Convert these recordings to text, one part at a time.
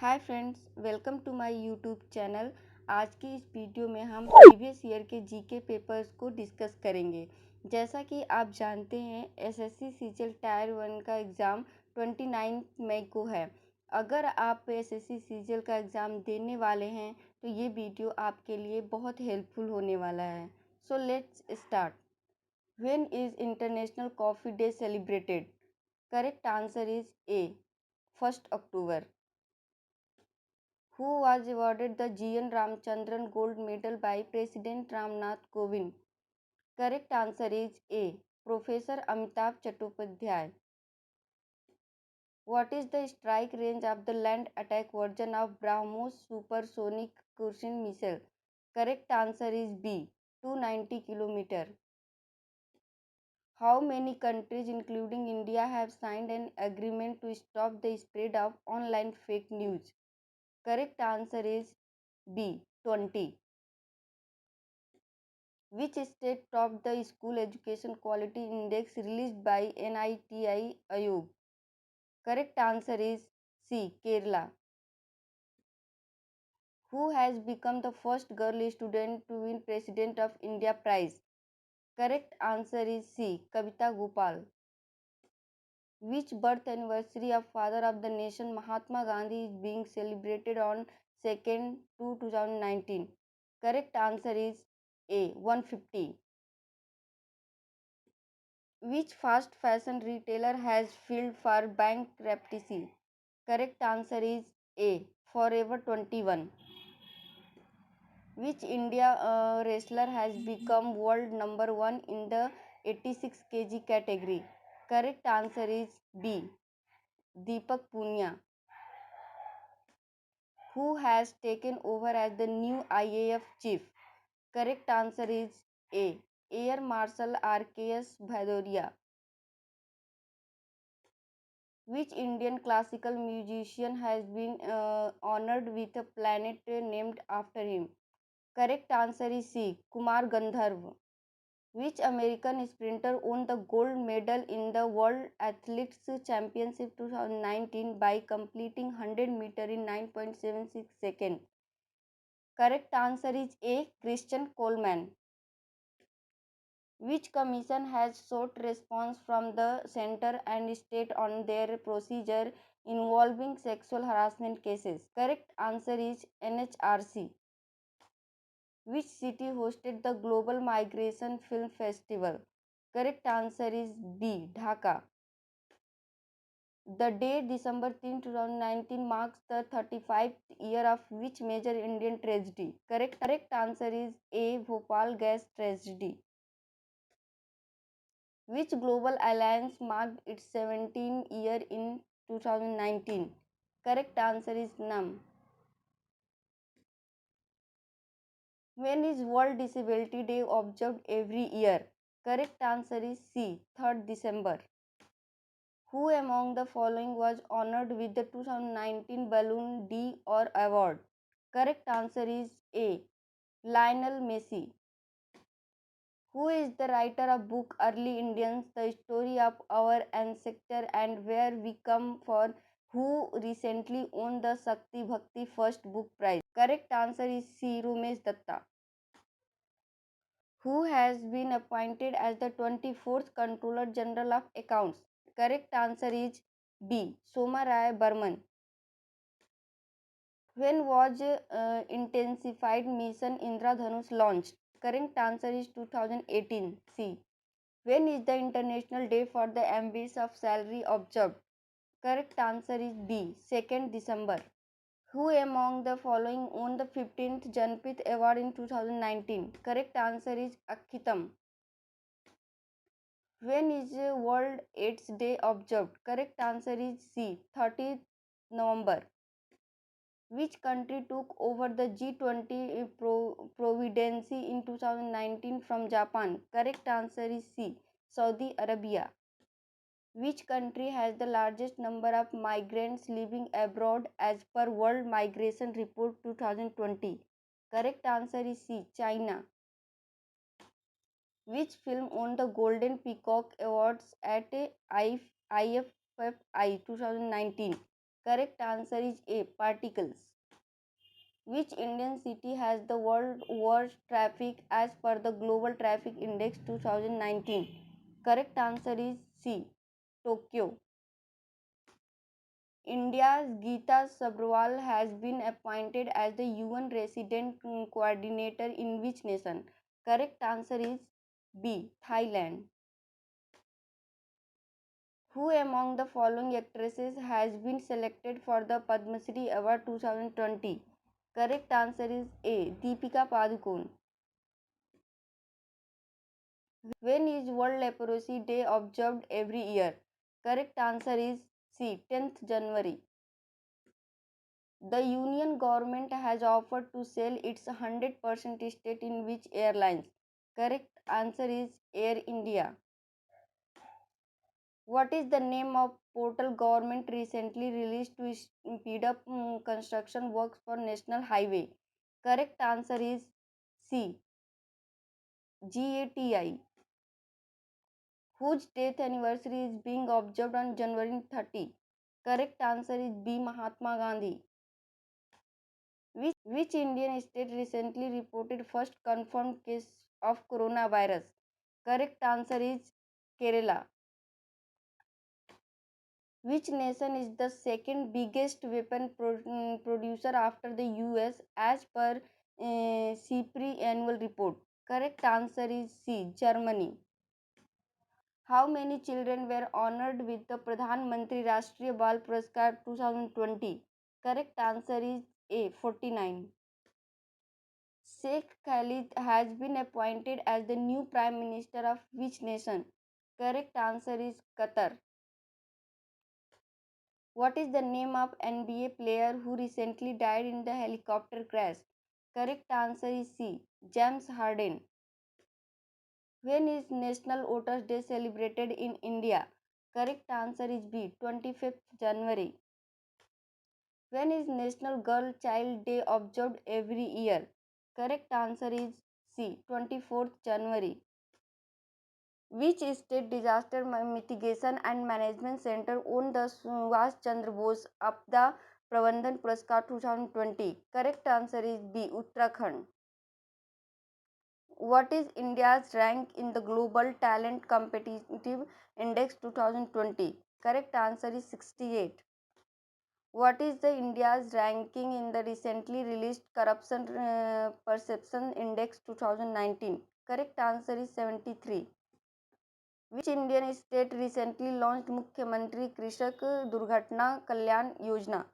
Hi friends, welcome to my YouTube channel. आज की इस वीडियो में हम प्रीवियस ईयर के जीके पेपर्स को डिस्कस करेंगे। जैसा कि आप जानते हैं, एसएससी सीजीएल टायर 1 का एग्ज़ाम 29 मई को है। अगर आप एसएससी सीजीएल का एग्ज़ाम देने वाले हैं तो ये वीडियो आपके लिए बहुत हेल्पफुल होने वाला है। So let's start. When is international coffee day celebrated? Correct answer is a, 1 October. Who was awarded the G.N. Ramchandran Gold Medal by President Ramnath Kovind? Correct answer is A, Professor Amitabh Chattopadhyay. What is the strike range of the land attack version of BrahMos supersonic cruise missile? Correct answer is B, 290 km. How many countries, including India, have signed an agreement to stop the spread of online fake news? Correct answer is B, 20. Which state topped the School Education Quality Index released by NITI Ayog? Correct answer is C, Kerala. Who has become the first girl student to win President of India Prize? Correct answer is C, Kavita Gopal. Which birth anniversary of Father of the Nation Mahatma Gandhi is being celebrated on 2nd to 2019? Correct answer is A, 150. Which fast fashion retailer has filed for bankruptcy? Correct answer is A, Forever 21. Which India wrestler has become world number 1 in the 86 kg category? Correct answer is B, Deepak Punia. Who has taken over as the new IAF chief? Correct answer is A, Air Marshal RKS Bhadauria. Which Indian classical musician has been honored with a planet named after him? Correct answer is C, Kumar Gandharv. Which American sprinter won the gold medal in the World Athletics Championship 2019 by completing 100 meter in 9.76 seconds? Correct answer is A, Christian Coleman. Which commission has sought response from the center and state on their procedure involving sexual harassment cases? Correct answer is NHRC. Which city hosted the Global Migration Film Festival? Correct answer is B, Dhaka. The day December 3, 2019 marks the 35th year of which major Indian tragedy? Correct answer is A, Bhopal gas tragedy. Which global alliance marked its 17th year in 2019? Correct answer is NUM. When is World Disability Day observed every year? Correct answer is C, 3rd December. Who among the following was honored with the 2019 Ballon d'Or award? Correct answer is A, Lionel Messi. Who is the writer of book Early Indians, the story of our ancestor and where we come from, who recently won the Shakti Bhakti First Book Prize? Correct answer is C, Rumesh Datta. Who has been appointed as the 24th Controller General of Accounts? Correct answer is B, Soma Rai Burman. When was intensified mission Indradhanush launched? Correct answer is 2018. C. When is the International Day for the Ambassadors of Salary observed? Correct answer is B, 2nd December. Who among the following won the 15th Janpith Award in 2019? Correct answer is Akhitam. When is World AIDS Day observed? Correct answer is C, 30th November. Which country took over the G20 presidency in 2019 from Japan? Correct answer is C, Saudi Arabia. Which country has the largest number of migrants living abroad as per World Migration Report 2020? Correct answer is C, China. Which film won the Golden Peacock Awards at IFFI 2019? Correct answer is A. Particles. Which Indian city has the world worst traffic as per the Global Traffic Index 2019? Correct answer is C. Tokyo. India's Geeta Sabharwal has been appointed as the UN Resident Coordinator in which nation? Correct answer is B. Thailand. Who among the following actresses has been selected for the Padma Shri Award 2020? Correct answer is A. Deepika Padukone. When is World Leprosy Day observed every year? Correct answer is C. 10th January. The Union government has offered to sell its 100% stake in which airlines? Correct answer is Air India. What is the name of portal government recently released to speed up construction works for national highway? Correct answer is C. GATI. Whose death anniversary is being observed on January 30? Correct answer is B. Mahatma Gandhi. Which Indian state recently reported first confirmed case of coronavirus? Correct answer is Kerala. Which nation is the second biggest weapon producer after the US as per CIPRI annual report? Correct answer is C. Germany. How many children were honored with the Pradhan Mantri Rashtriya Bal Puraskar 2020? Correct answer is A. 49. Sheikh Khalid has been appointed as the new Prime Minister of which nation? Correct answer is Qatar. What is the name of NBA player who recently died in the helicopter crash? Correct answer is C. James Harden. When is National Voters Day celebrated in India? Correct answer is B. 25th January. When is National Girl Child Day observed every year? Correct answer is C. 24th January. Which state disaster mitigation and management center won the Subhash Chandra Bose Apda Prabandhan Puraskar 2020? Correct answer is B. Uttarakhand. What is India's rank in the Global Talent Competitive Index 2020? Correct answer is 68. What is the India's ranking in the recently released Corruption Perception Index 2019? Correct answer is 73. Which Indian state recently launched Mukhyamantri Krishak Durghatna Kalyan Yojana?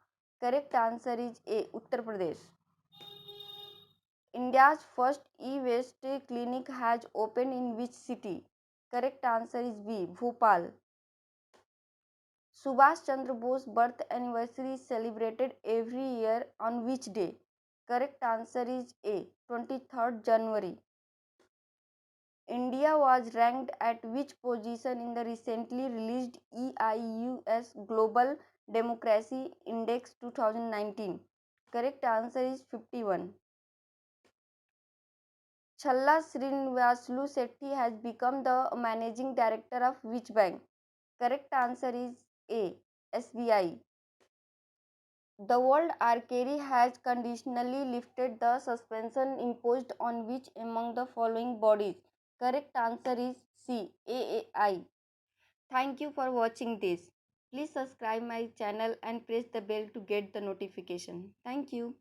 Correct answer is A. Uttar Pradesh. India's first e-waste clinic has opened in which city? Correct answer is B. Bhopal. Subhash Chandra Bose birth anniversary is celebrated every year on which day? Correct answer is A. 23rd January. India was ranked at which position in the recently released EIUS Global Democracy Index 2019? Correct answer is 51. Challa Srinivasulu Sethi has become the managing director of which bank? Correct answer is A. SBI. The World Archery has conditionally lifted the suspension imposed on which among the following bodies? Correct answer is C. AAI. Thank you for watching this. Please subscribe my channel and press the bell to get the notification. Thank you.